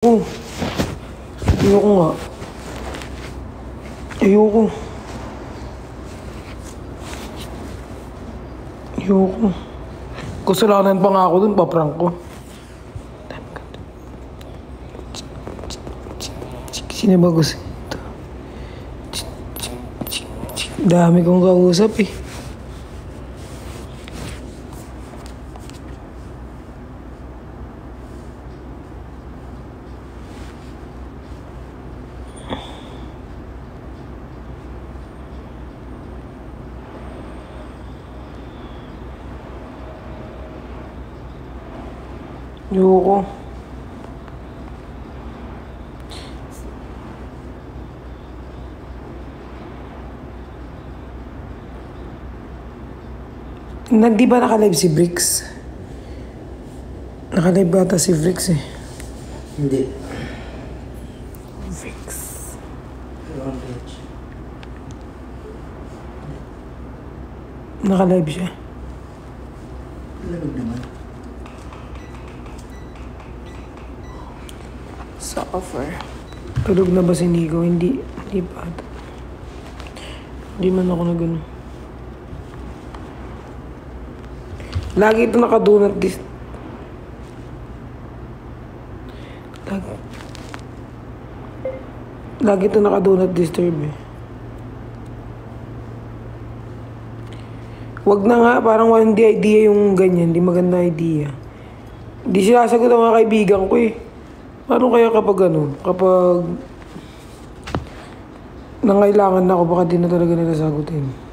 Oh, ayoko nga. Ayoko. Ayoko. Kasalanan pa nga ako dun, paprank ko. Sino ba gusto ito? Dami kong kausap eh. Ayoko. Di ba naka-live si Bricks? Naka-live ba ata si Bricks eh? Hindi. Bricks. Naka-live siya. Lamig naman. Sa offer. Tulog na ba si Nico? Hindi pa ata. Hindi man ako na gano'n. Lagi ito naka-do not disturb. Lagi ito naka-do not disturb eh. Wag na nga, parang hindi idea yung ganyan. Hindi maganda idea. Hindi sila sagot ang mga kaibigan ko eh. Paano kaya kapag kapag nangailangan na ako, baka di na talaga nila sagutin.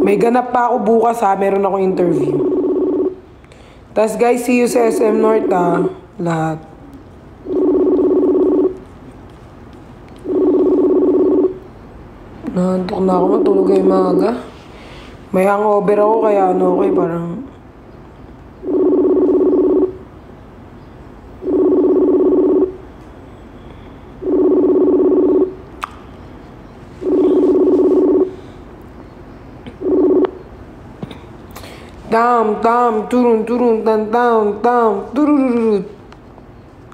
May ganap pa ako bukas ha, meron akong interview. Tas guys, see you sa SM North ha, lahat. Nahantok na ako, matulog ay maaga. May hangover ako kaya okay, parang... Tam, turun, tam, turururut.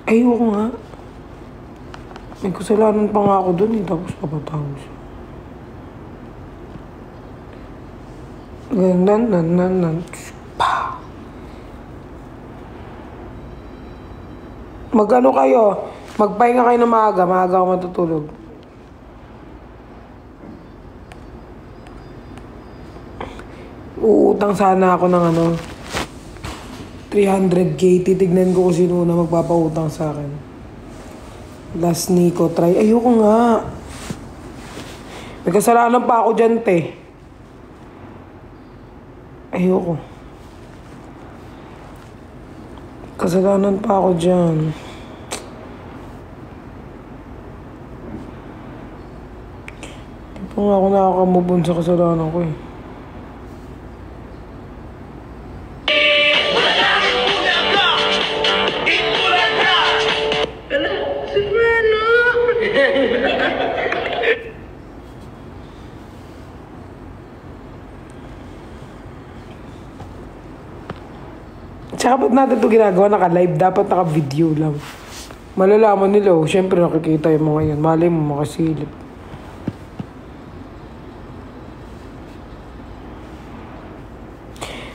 Ayoko nga. May kasalanan pa nga ako dun eh, tapos napatawag siya. Nan, pa. Mag-ano kayo? Magpahinga kayo na maaga ako matutulog. Uutang sana ako ng 300k. Titignan ko kung sino na magpapautang sa akin. Last Nico, try. Ayoko nga. May kasalanan pa ako dyan, te. Ayoko. Kasalanan pa ako dyan. Di pa nga ako nakakamove on sa kasalanan ko eh. Tsaka ba't natin ito ginagawa naka-live? Dapat naka-video lang. Malalaman nila, syempre nakikita yung mga yan. Malay mo makasilip.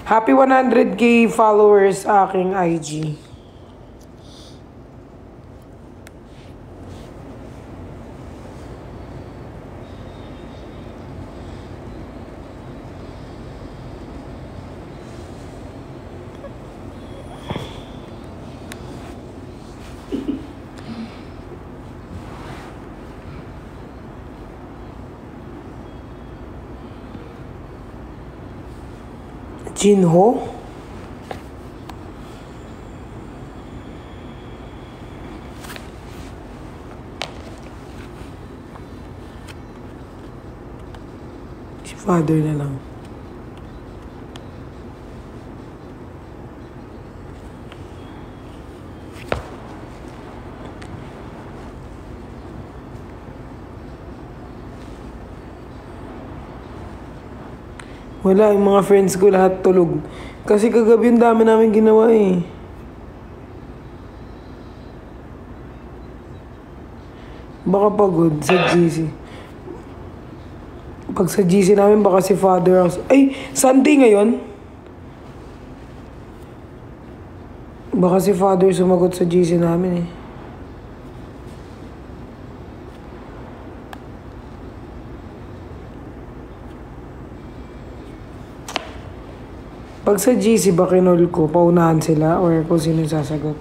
Happy 100k followers sa aking IG. Jinho? Si father na lang. Wala, yung mga friends ko lahat tulog. Kasi kagabi ang dami namin ginawa eh. Baka pagod sa GC. Pag sa GC namin, baka si Father House. Ay, Sunday ngayon? Baka si Father sumagot sa GC namin eh. Pag sa GC ba kinol ko, paunahan sila or kung sino yung sasagot?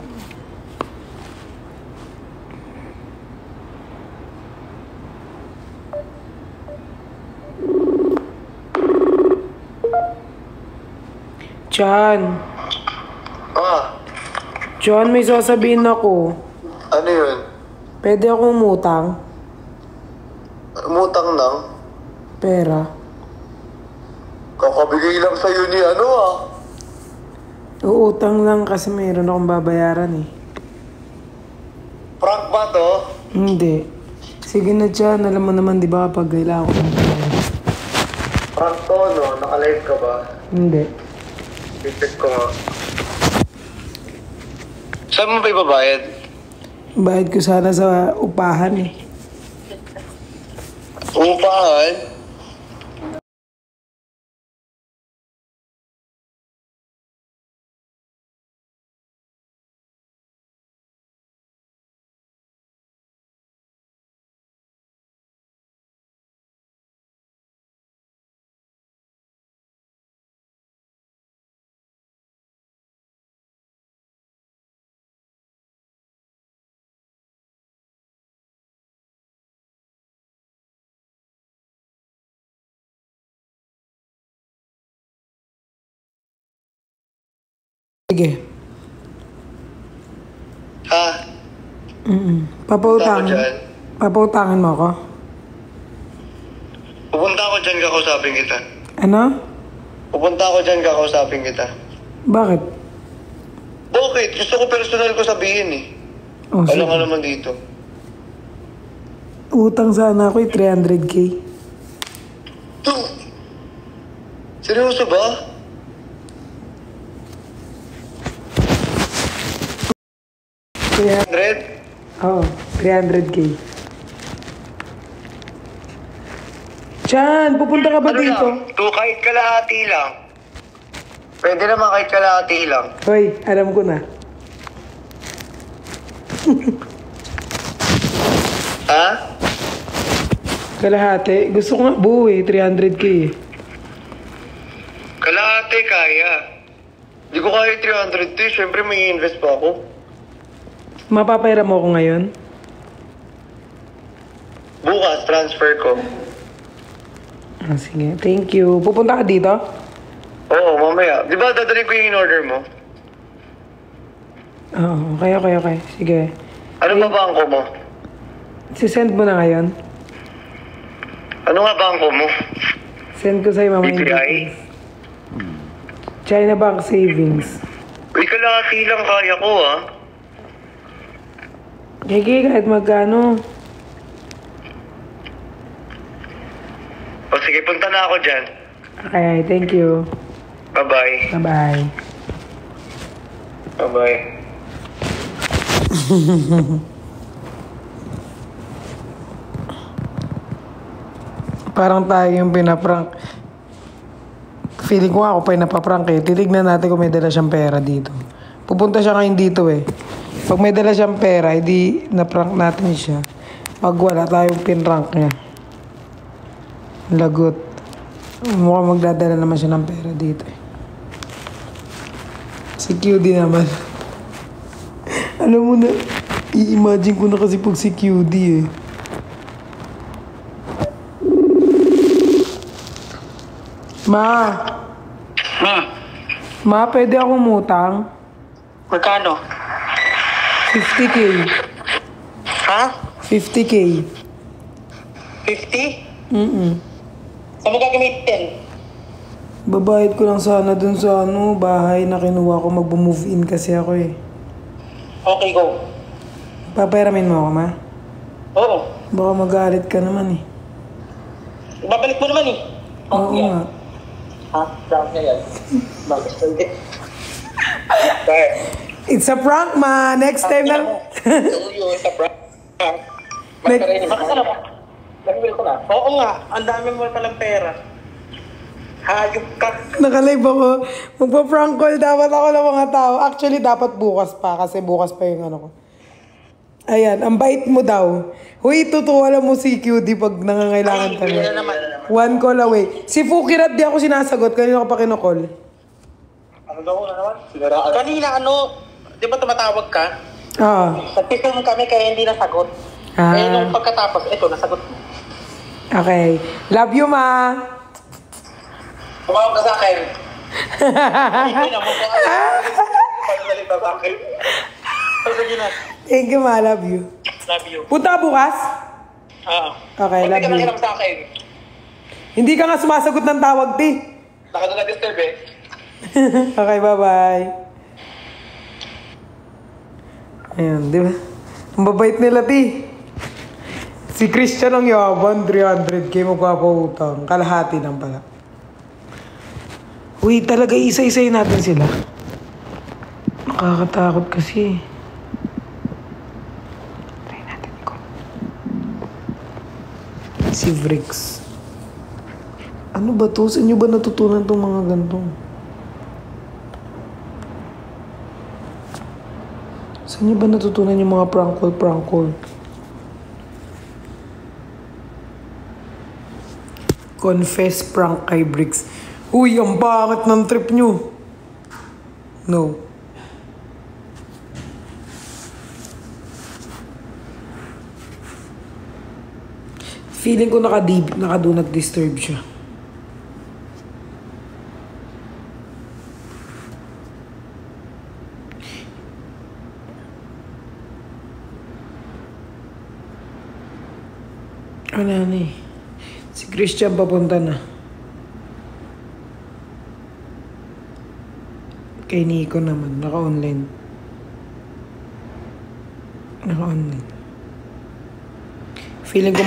Chan. Chan, may sasabihin ako. Ano yun? Pwede akong umutang? Umutang ng? Pera. Kakabigay lang sa'yo ni Uutang lang kasi mayroon akong babayaran eh. Prank ba to? Hindi. Sige na Chan, alam mo naman di ba kapag kailangan ko ng pera. Prank to, no? Naka-live ka ba? Hindi. I-check ko nga. Saan mo ba ibabayad? Bayad ko sana sa upahan eh. Upahan? Sige. Ha? Papautangin. Punta ako dyan. Papautangin mo ako? Pupunta ako dyan, kakausapin kita. Ano? Pupunta ako dyan, kakausapin kita. Bakit? Bakit? Gusto ko personal ko sabihin eh. Oh, Alam sige. ka naman dito. Utang sana ako 300k. Seryoso ba? Kaya, 100? oo, 300k. Chan, pupunta ka ba Ano dito? lang? Kahit kalahati lang. Pwede naman kahit kalahati lang. Hoy, alam ko na. Ha? Kalahati. Gusto ko nga buo eh, 300k eh. Kalahati kaya. Di ko kaya 300 to. Siyempre may invest pa ako. Mapapayra mo ako ngayon? Bukas, transfer ko. Ah, sige, thank you. Pupunta ka dito? Oo, mamaya. Di ba dadalhin ko yung in-order mo? Oo, okay. Sige. Ano ba bangko mo? Sisend mo na ngayon? Ano nga bangko mo? Send ko sa'yo mamaya. yung BPI? details. China Bank Savings. Uy, kalahati lang kaya ko Gigi, kahit magkano. O sige, punta na ako dyan. Okay, thank you. Bye-bye. Bye-bye. Bye-bye. Parang tayo yung pinaprank. Feeling ko nga ako pa yung napaprank eh. Titignan natin kung may dala siyang pera dito. Pupunta siya ngayon dito eh. Pag may dala siyang pera, edi naprank natin siya. Pag wala tayong pinrank niya. Lagot. Mukhang magdadala naman siya ng pera dito eh. Si QD naman. Alam mo na, i-imagine ko na kasi pag si QD eh. Ma! Ma, pwede akong umutang? Magkano? 50k. Ha? 50k. 50? Saan mo gagamitin? Babayad ko lang sana dun sa bahay na kinuha ko. Mag-move in kasi ako eh. Okay, go. Papayaramin mo ako, ma? Oo. Baka magalit ka naman eh. Babalik mo naman eh. Oo nga. Ha? Prank niya yan. Bakit hindi? Bakit? It's a prank, ma. Next time na. Yun, sa prank. Bakit alam mo? Nag-mail ko na. Oo nga, ang dami mo palang pera. Hayop ka. Naka-live ako. Magpa-prank call dapat ako ng mga tao. Actually, dapat bukas pa. Kasi bukas pa yung ano ko. Ayan, ang bait mo daw. Huy, tutuwala mo si QD pag nangangailangan ka na. One call away. Si Fukirat di ako sinasagot. Kanina ko pa kinocall. Ano daw na naman? Sinaraan. Kanina di ba tumatawag ka? Ah. Nagpipilm kami kaya hindi nasagot. Ah. Eh, nung pagkatapos, ito, nasagot mo. Okay. Love you, ma. Tumawag ka sa akin. Hindi na mo ko pagsalita sa akin. Sige na. Thank you, ma. Love you. Love you. Punta ka bukas? Oo. Okay, Hindi love ka you. nakiram sa akin. Hindi ka nga sumasagot ng tawag, ti. Nakado na disturb eh. Okay, bye-bye. Ayan, di ba? Ang babait nila, ti. Si Christian ang yaban, 300k magpapautang. Kalahati lang pala. Uy, talaga isa-isay natin sila. Nakakatakot kasi. Try natin ko. Si Vrix. Ano ba to? Saan nyo ba natutunan tong mga gantong? Saan nyo ba natutunan yung mga prank call? Confess prank kay Bricks. Uy, ang pangit ng trip nyo. No. Feeling ko naka-do not disturb siya. Wala na eh. Si Christian papunta na. Kay Nico naman, naka-online. Feeling ko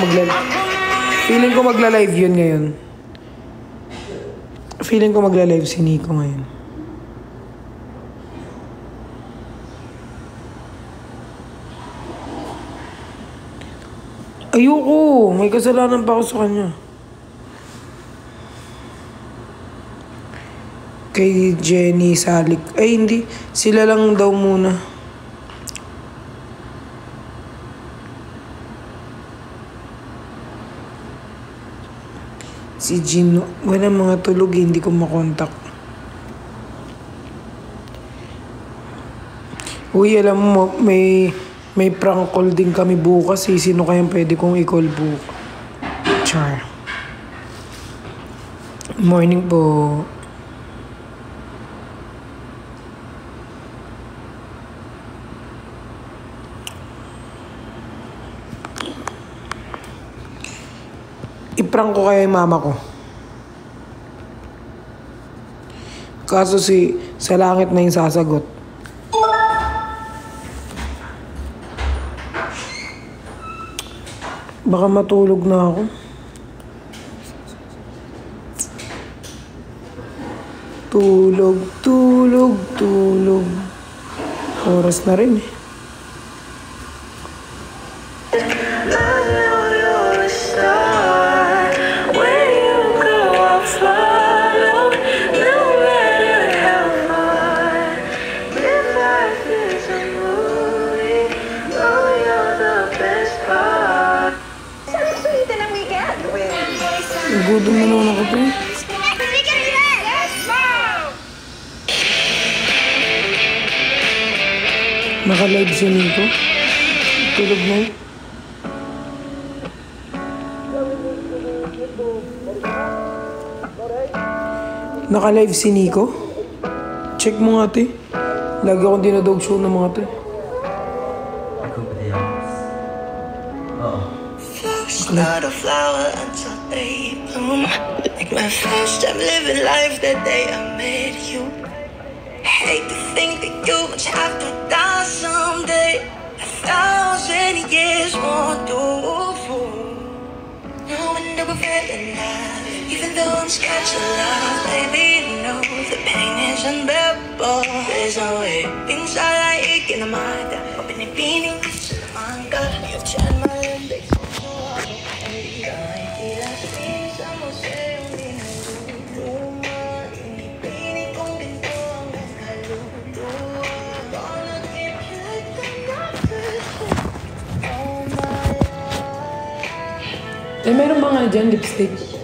magla-live yun ngayon. Feeling ko magla-live si Nico ngayon. Ayoko, may kasalanan pa ako sa kanya. Kay Jenny Salik. Ay, hindi. Sila lang daw muna. Si Gino. Wala mga tulog, hindi ko makontak. Uy, alam mo, may prank call din kami bukas. Sino kayang pwede kong i-call bukas? Char. Morning po. I-prank ko kaya yung mama ko. Kaso sa langit na yung sasagot. Baka matulog na ako. Tulog. Oras na rin eh. Gutom na naman ako po. Naka-live si Nico. Tulog na yun. Naka-live si Nico. Check mo nga, te. Lagi akong dinadog show ng mga te. Not a flower until they bloom. Like my first time living life that day I met you. Hate to think that you must have to die someday. 1,000 years won't do. No one never fell in love. Even though I'm scared to love, baby, you know the pain is unbearable. There's no way. Pinsan ay ikinamada, o pinipining sa mangga. Yung tiyan malambig sa buhay. Kahit tila sa museo, di naluluma. Inipinig kong ginto hanggang kaluluwa. Gonna keep you like I'm not perfect. Oh my life. Eh, meron ba nga dyan lipstick?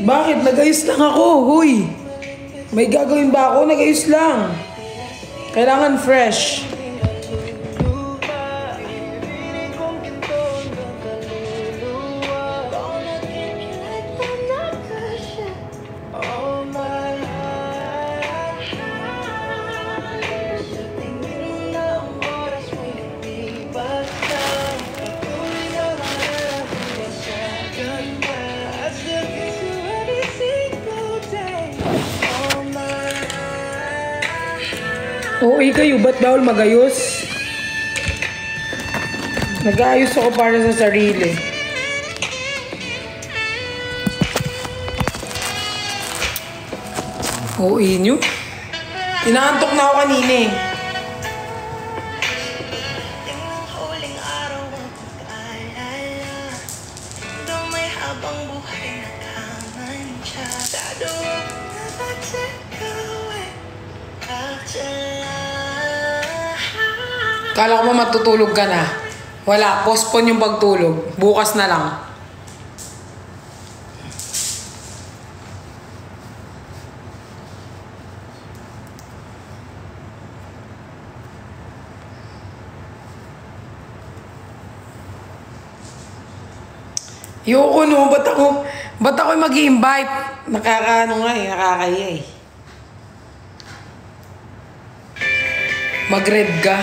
Bakit? Nag-ayos lang ako, huy! May gagawin ba ako? Nag-ayos lang. Kailangan fresh. Oo, kayo, ba't bawal magayos? Nag-aayos ako para sa sarili. Oo, inyo? Inaantok na ako kanina eh. Huling araw ang pag-alala. Doon may habang buhay na kamantya. Dado na pagsagawa. Kala ko ba matutulog ka na? Wala, postpone yung pagtulog. Bukas na lang. Yoko no, ba't ako mag-i-invite? Nakakaano nga eh, nakakaya eh. Mag-red ka?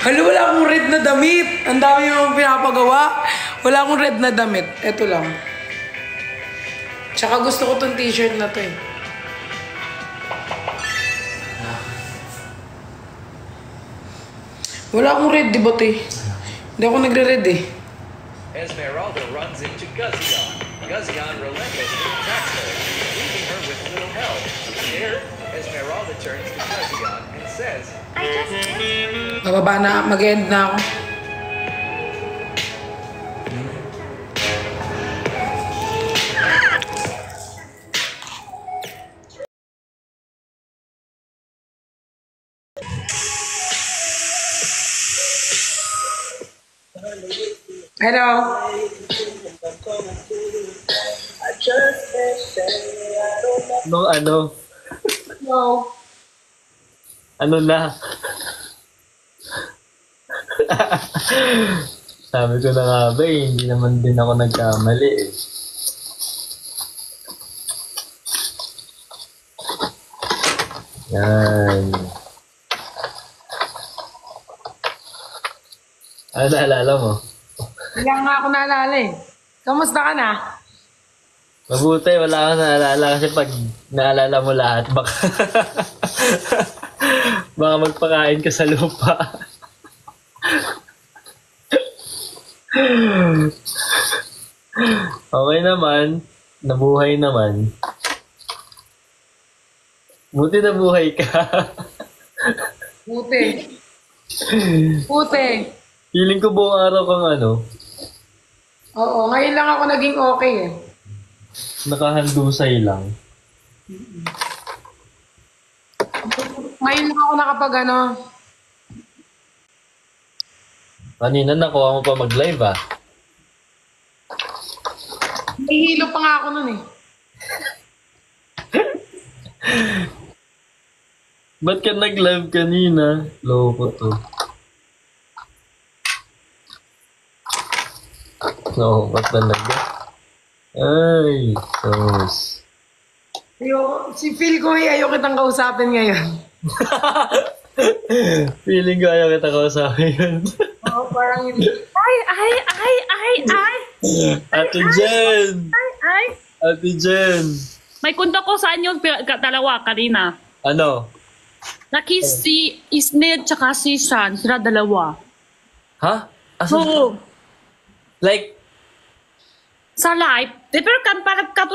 Hala, wala akong red na damit. Ang dami yung pinapagawa. Wala akong red na damit. Ito lang. Tsaka gusto ko tong t-shirt na to eh. Wala akong red, di ba te? Hindi ako nagre-red eh. Esmeralda runs into Guzzion. Guzzion relentlessly attacks her, leaving her with little help. Scared, Esmeralda turns to Guzzion and says, Bababa na, mag-end na ako. Hello? Ano? Hello? Ano na? Sabi ko na nga ba eh, hindi naman din ako nagkamali eh. Yan. Ano naalala mo? Kaya nga ako naalala eh. Kamusta ka na? Mabuti, wala kang naalala kasi pag naalala mo lahat, baka baka magpakain ka sa lupa. Okay naman, nabuhay naman. Buti nabuhay ka. Puti. Puti. Feeling ko buong araw kang ano, Oo, ngayon lang ako naging okay eh. nakahandusay lang. Ngayon lang ako nakapag ano. Kanina nakuha mo pa mag-live ah. May hilo pa nga ako nun eh. Ba't ka nag-live kanina? Loko to. Loko talaga. Ay, sos. Si Phil ko ayaw kitang kausapin ngayon. Feeling ko ayaw kita kausapin yun. Oo, parang hindi. Ay! Ate Jen! Ay! Ate Jen! May kunta ko sa inyo dalawa kanina. Ano? Na-kiss si Isned tsaka si Shan. Sila dalawa. Ha? Asan? Oo. Like, Sa live. Pero kan parang katulad